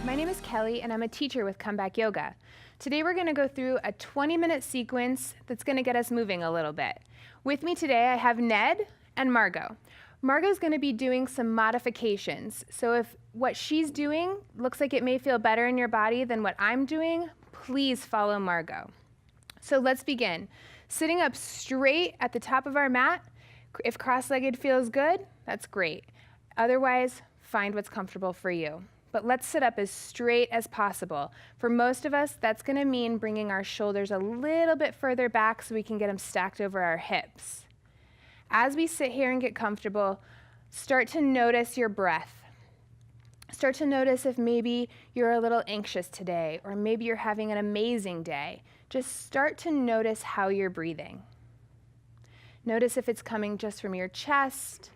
My name is Kelly, and I'm a teacher with Comeback Yoga. Today we're going to go through a 20-minute sequence that's going to get us moving a little bit. With me today I have Ned and Margot. Margot's going to be doing some modifications. So if what she's doing looks like it may feel better in your body than what I'm doing, please follow Margot. So let's begin. Sitting up straight at the top of our mat. If cross-legged feels good, that's great. Otherwise, find what's comfortable for you. But let's sit up as straight as possible. For most of us, that's going to mean bringing our shoulders a little bit further back so we can get them stacked over our hips. As we sit here and get comfortable, start to notice your breath. Start to notice if maybe you're a little anxious today, or maybe you're having an amazing day. Just start to notice how you're breathing. Notice if it's coming just from your chest.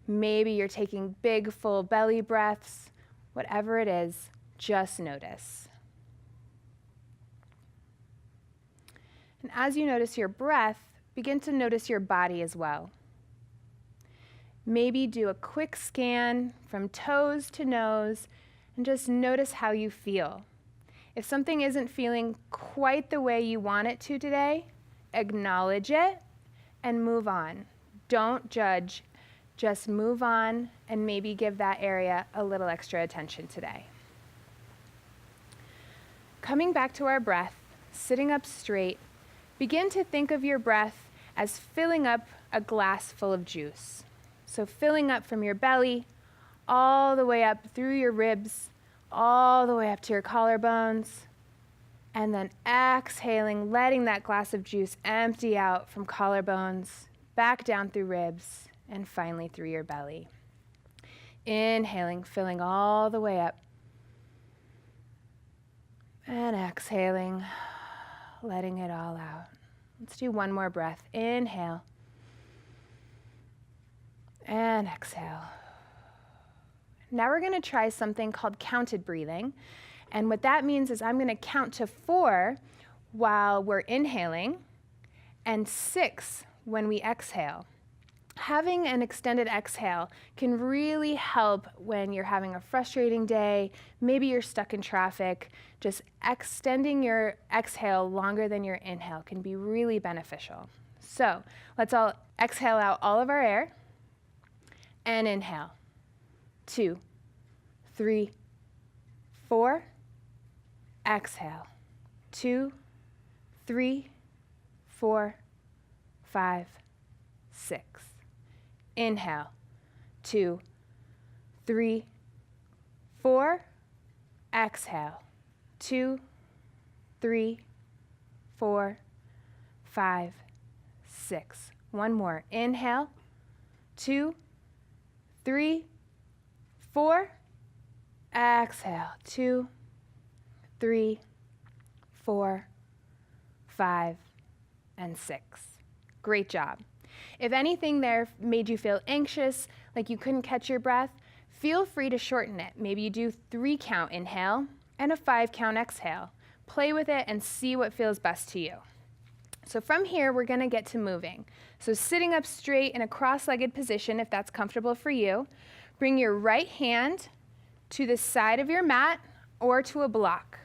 Maybe you're taking big, full belly breaths. Whatever it is, just notice. And as you notice your breath, begin to notice your body as well. Maybe do a quick scan from toes to nose and just notice how you feel. If something isn't feeling quite the way you want it to today, acknowledge it and move on. Don't judge. Just move on and maybe give that area a little extra attention today. Coming back to our breath, sitting up straight, begin to think of your breath as filling up a glass full of juice. So filling up from your belly, all the way up through your ribs, all the way up to your collarbones, and then exhaling, letting that glass of juice empty out from collarbones, back down through ribs, and finally through your belly. Inhaling, filling all the way up. And exhaling, letting it all out. Let's do one more breath. Inhale. And exhale. Now we're going to try something called counted breathing. And what that means is I'm going to count to 4 while we're inhaling and 6 when we exhale. Having an extended exhale can really help when you're having a frustrating day, maybe you're stuck in traffic. Just extending your exhale longer than your inhale can be really beneficial. So let's all exhale out all of our air and inhale. 2, 3, 4. Exhale. 2, 3, 4, 5, 6. Inhale, 2, 3, 4. Exhale, 2, 3, 4, 5, 6. One more. Inhale, 2, 3, 4. Exhale, 2, 3, 4, 5, and 6. Great job. If anything there made you feel anxious, like you couldn't catch your breath, feel free to shorten it. Maybe you do 3 count inhale and a 5 count exhale. Play with it and see what feels best to you. So from here, we're going to get to moving. So sitting up straight in a cross-legged position, if that's comfortable for you, bring your right hand to the side of your mat or to a block.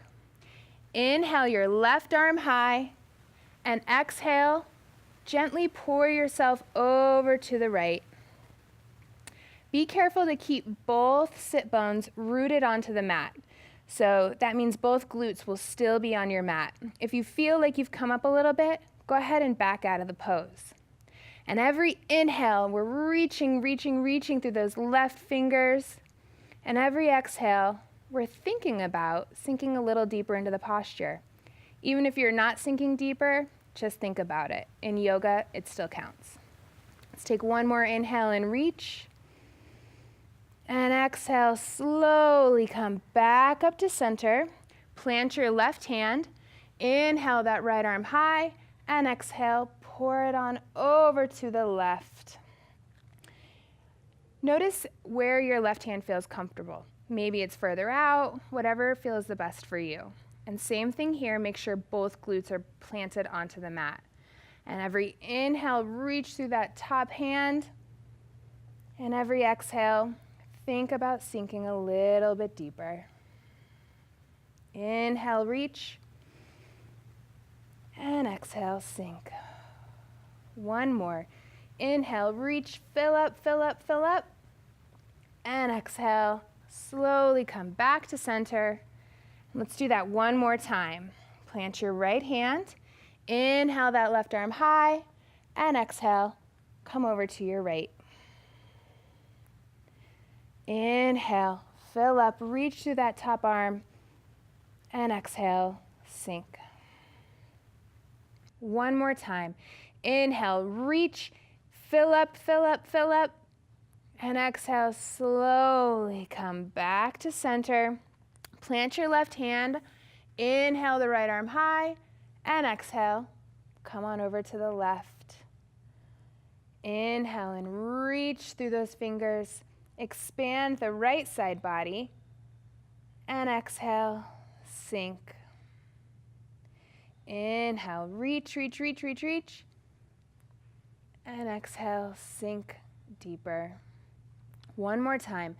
Inhale your left arm high and exhale. Gently pour yourself over to the right. Be careful to keep both sit bones rooted onto the mat. So that means both glutes will still be on your mat. If you feel like you've come up a little bit, go ahead and back out of the pose. And every inhale, we're reaching through those left fingers. And every exhale, we're thinking about sinking a little deeper into the posture. Even if you're not sinking deeper, just think about it. In yoga, it still counts. Let's take one more inhale and reach. And exhale, slowly come back up to center. Plant your left hand. Inhale that right arm high. And exhale, pour it on over to the left. Notice where your left hand feels comfortable. Maybe it's further out, whatever feels the best for you. And same thing here, make sure both glutes are planted onto the mat. And every inhale, reach through that top hand. And every exhale, think about sinking a little bit deeper. Inhale, reach. And exhale, sink. One more. Inhale, reach, fill up, fill up, fill up. And exhale, slowly come back to center. Let's do that one more time. Plant your right hand. Inhale that left arm high. And exhale, come over to your right. Inhale, fill up, reach through that top arm. And exhale, sink. One more time. Inhale, reach, fill up, fill up, fill up. And exhale, slowly come back to center. Plant your left hand. Inhale the right arm high. And exhale, come on over to the left. Inhale and reach through those fingers. Expand the right side body. And exhale, sink. Inhale, reach, reach, reach, reach, reach. And exhale, sink deeper. One more time.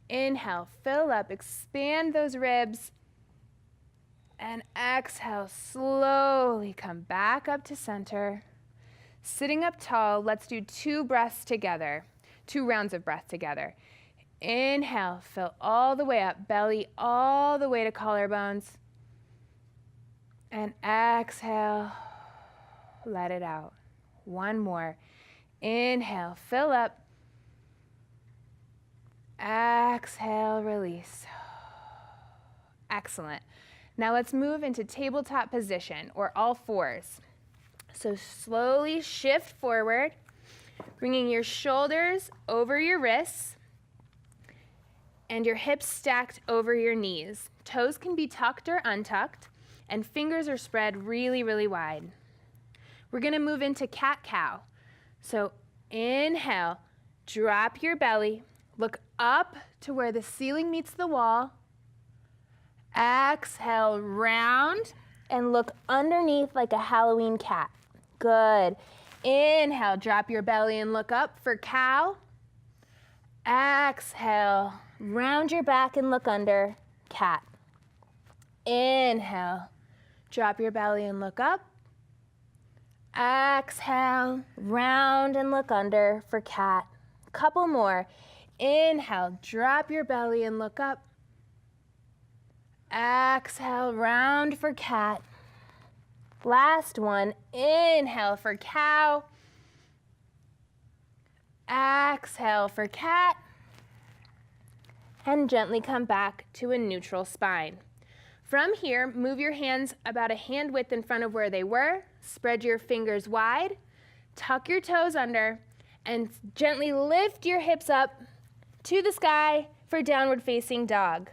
Inhale, fill up, expand those ribs. And exhale, slowly come back up to center. Sitting up tall, let's do 2 breaths together, 2 rounds of breath together. Inhale, fill all the way up, belly all the way to collarbones. And exhale, let it out. One more. Inhale, fill up. Exhale, release. Excellent. Now let's move into tabletop position, or all fours. So slowly shift forward, bringing your shoulders over your wrists and your hips stacked over your knees. Toes can be tucked or untucked, and fingers are spread really, really wide. We're gonna move into cat-cow. So inhale, drop your belly, look up to where the ceiling meets the wall. Exhale, round, and look underneath like a Halloween cat. Good. Inhale, drop your belly and look up for cow. Exhale, round your back and look under, cat. Inhale, drop your belly and look up. Exhale, round and look under for cat. Couple more. Inhale, drop your belly and look up. Exhale, round for cat. Last one. Inhale for cow. Exhale for cat. And gently come back to a neutral spine. From here, move your hands about a hand width in front of where they were. Spread your fingers wide. Tuck your toes under. And gently lift your hips up to the sky for downward facing dog.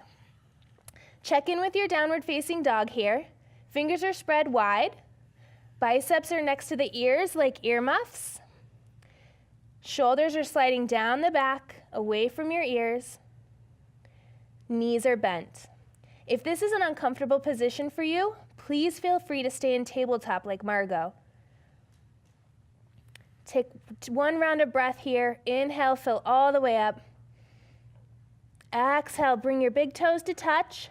Check in with your downward facing dog here. Fingers are spread wide. Biceps are next to the ears like earmuffs. Shoulders are sliding down the back, away from your ears. Knees are bent. If this is an uncomfortable position for you, please feel free to stay in tabletop like Margot. Take 1 round of breath here. Inhale, fill all the way up. Exhale, bring your big toes to touch.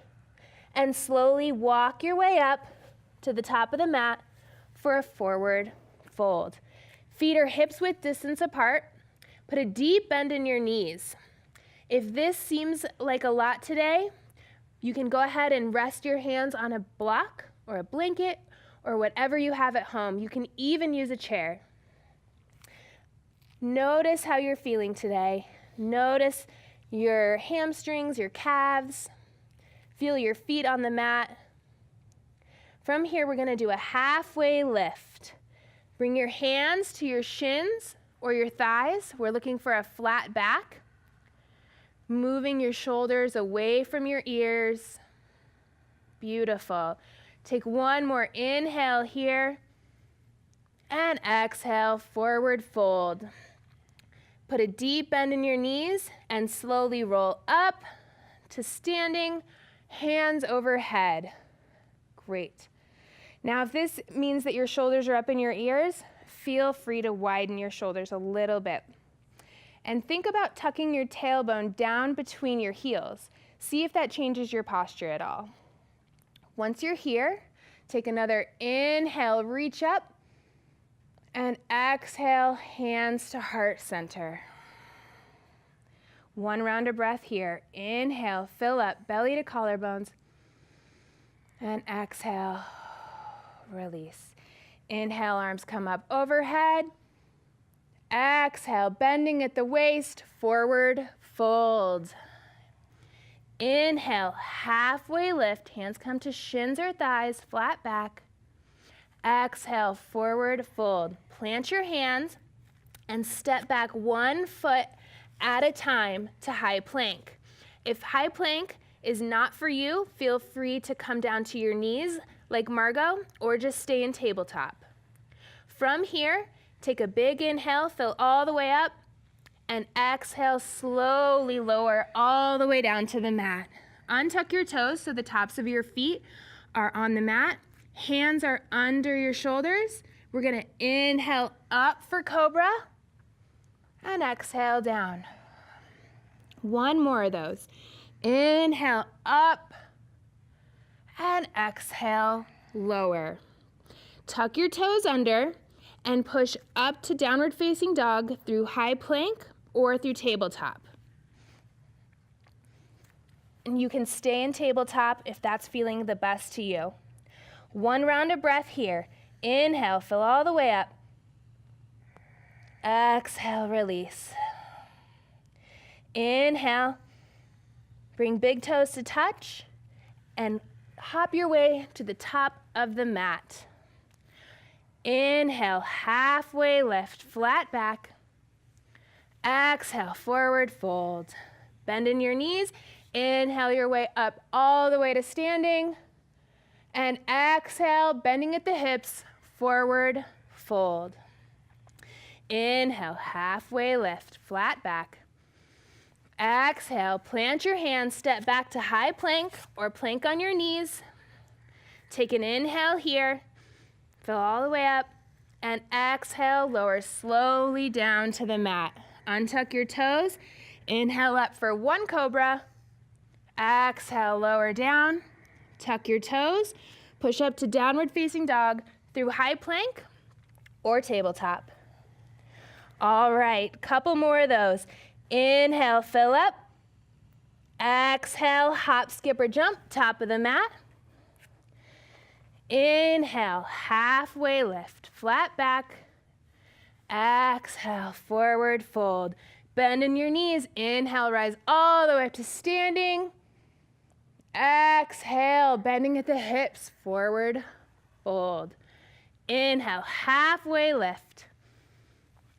And slowly walk your way up to the top of the mat for a forward fold. Feet are hips width distance apart. Put a deep bend in your knees. If this seems like a lot today, you can go ahead and rest your hands on a block or a blanket or whatever you have at home. You can even use a chair. Notice how you're feeling today. Notice your hamstrings, your calves. Feel your feet on the mat. From here, we're gonna do a halfway lift. Bring your hands to your shins or your thighs. We're looking for a flat back. Moving your shoulders away from your ears. Beautiful. Take one more inhale here. And exhale, forward fold. Put a deep bend in your knees and slowly roll up to standing, hands overhead. Great. Now, if this means that your shoulders are up in your ears, feel free to widen your shoulders a little bit. And think about tucking your tailbone down between your heels. See if that changes your posture at all. Once you're here, take another inhale, reach up, and exhale, hands to heart center. One round of breath here. Inhale, fill up, belly to collarbones, and exhale, release. Inhale, arms come up overhead. Exhale, bending at the waist, forward fold. Inhale, halfway lift, hands come to shins or thighs, flat back. Exhale, forward fold. Plant your hands and step back 1 foot at a time to high plank. If high plank is not for you, feel free to come down to your knees like Margot or just stay in tabletop. From here, take a big inhale, fill all the way up, and exhale, slowly lower all the way down to the mat. Untuck your toes so the tops of your feet are on the mat. Hands are under your shoulders. We're gonna inhale up for cobra and exhale down. One more of those. Inhale up and exhale lower. Tuck your toes under and push up to downward facing dog through high plank or through tabletop. And you can stay in tabletop if that's feeling the best to you. One round of breath here. Inhale, fill all the way up. Exhale, release. Inhale, bring big toes to touch and hop your way to the top of the mat. Inhale, halfway lift, flat back. Exhale, forward fold. Bend in your knees. Inhale your way up all the way to standing. And exhale, bending at the hips, forward fold. Inhale, halfway lift, flat back. Exhale, plant your hands, step back to high plank or plank on your knees. Take an inhale here, fill all the way up, and exhale, lower slowly down to the mat. Untuck your toes, inhale up for one cobra. Exhale, lower down. Tuck your toes, push up to downward facing dog through high plank or tabletop. All right, couple more of those. Inhale, fill up. Exhale, hop, skip, or jump, top of the mat. Inhale, halfway lift, flat back. Exhale, forward fold. Bend in your knees. Inhale, rise all the way up to standing. Exhale, bending at the hips, forward fold. Inhale, halfway lift.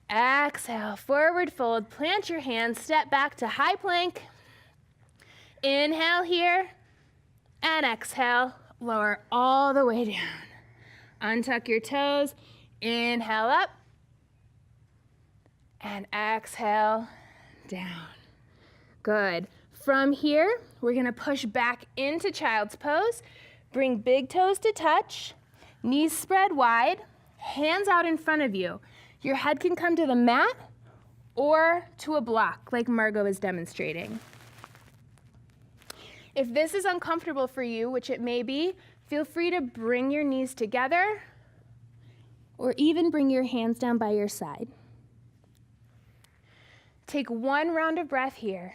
Exhale, forward fold. Plant your hands, step back to high plank. Inhale here, and exhale, lower all the way down. Untuck your toes, inhale up, and exhale down. Good. From here, we're gonna push back into child's pose. Bring big toes to touch, knees spread wide, hands out in front of you. Your head can come to the mat or to a block like Margot is demonstrating. If this is uncomfortable for you, which it may be, feel free to bring your knees together or even bring your hands down by your side. Take one round of breath here.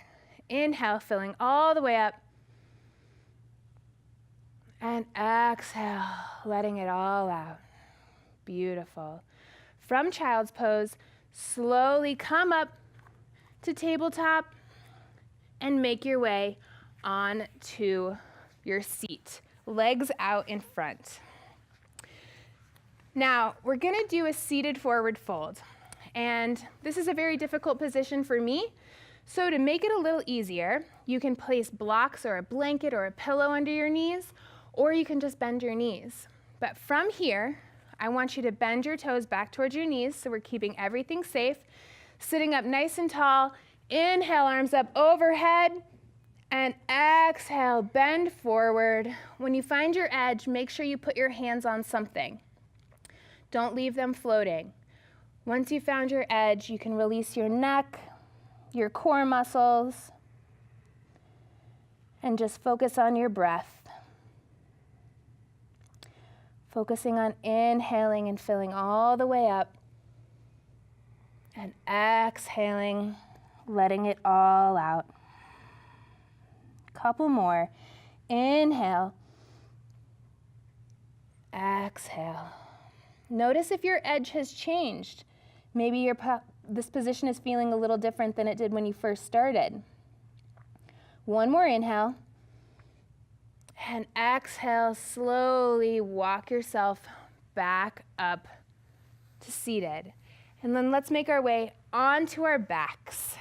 Inhale, filling all the way up. And exhale, letting it all out. Beautiful. From child's pose, slowly come up to tabletop and make your way onto your seat. Legs out in front. Now, we're gonna do a seated forward fold. And this is a very difficult position for me. So to make it a little easier, you can place blocks or a blanket or a pillow under your knees, or you can just bend your knees. But from here, I want you to bend your toes back towards your knees so we're keeping everything safe. Sitting up nice and tall, inhale, arms up overhead, and exhale, bend forward. When you find your edge, make sure you put your hands on something. Don't leave them floating. Once you found your edge, you can release your neck, your core muscles, and just focus on your breath. Focusing on inhaling and filling all the way up. And exhaling, letting it all out. Couple more. Inhale. Exhale. Notice if your edge has changed. Maybe this position is feeling a little different than it did when you first started. One more inhale. And exhale, slowly walk yourself back up to seated. And then let's make our way onto our backs.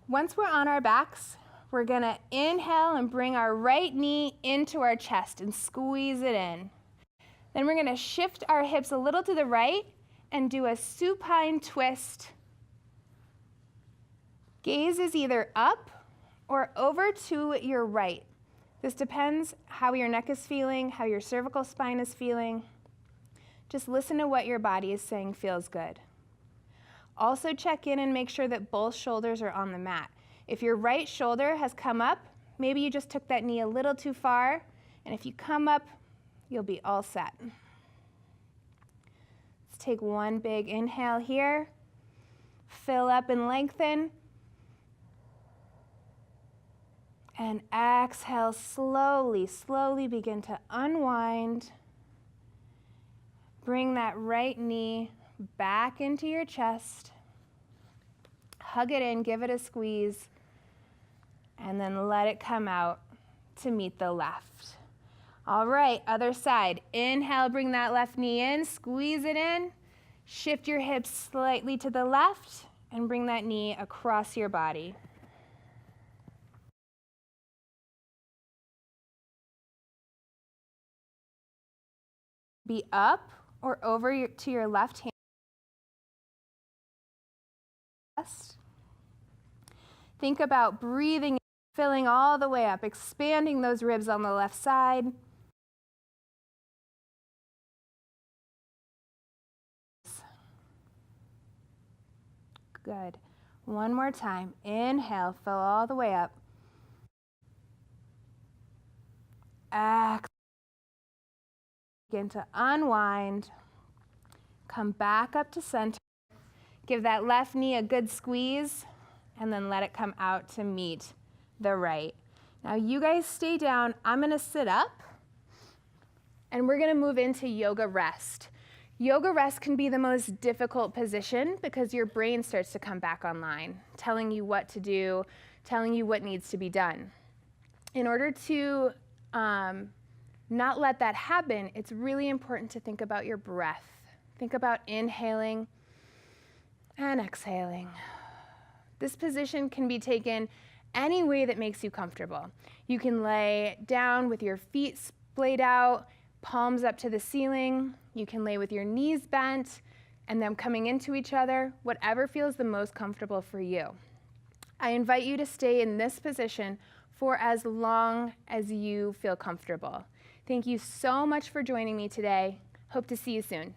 Once we're on our backs, we're gonna inhale and bring our right knee into our chest and squeeze it in. Then we're gonna shift our hips a little to the right and do a supine twist. Gaze is either up or over to your right. This depends how your neck is feeling, how your cervical spine is feeling. Just listen to what your body is saying feels good. Also check in and make sure that both shoulders are on the mat. If your right shoulder has come up, maybe you just took that knee a little too far, and if you come up, you'll be all set. Let's take one big inhale here. Fill up and lengthen. And exhale, slowly, slowly begin to unwind. Bring that right knee back into your chest. Hug it in, give it a squeeze, and then let it come out to meet the left. All right, other side. Inhale, bring that left knee in, squeeze it in. Shift your hips slightly to the left and bring that knee across your body. Be up or over to your left hand. Think about breathing, filling all the way up, expanding those ribs on the left side. Good. One more time. Inhale, fill all the way up. Exhale. Begin to unwind. Come back up to center. Give that left knee a good squeeze, and then let it come out to meet the right. Now you guys stay down. I'm gonna sit up, and we're gonna move into yoga rest. Yoga rest can be the most difficult position because your brain starts to come back online, telling you what to do, telling you what needs to be done. In order to not let that happen, it's really important to think about your breath. Think about inhaling and exhaling. This position can be taken any way that makes you comfortable. You can lay down with your feet splayed out, palms up to the ceiling. You can lay with your knees bent and them coming into each other, whatever feels the most comfortable for you. I invite you to stay in this position for as long as you feel comfortable. Thank you so much for joining me today. Hope to see you soon.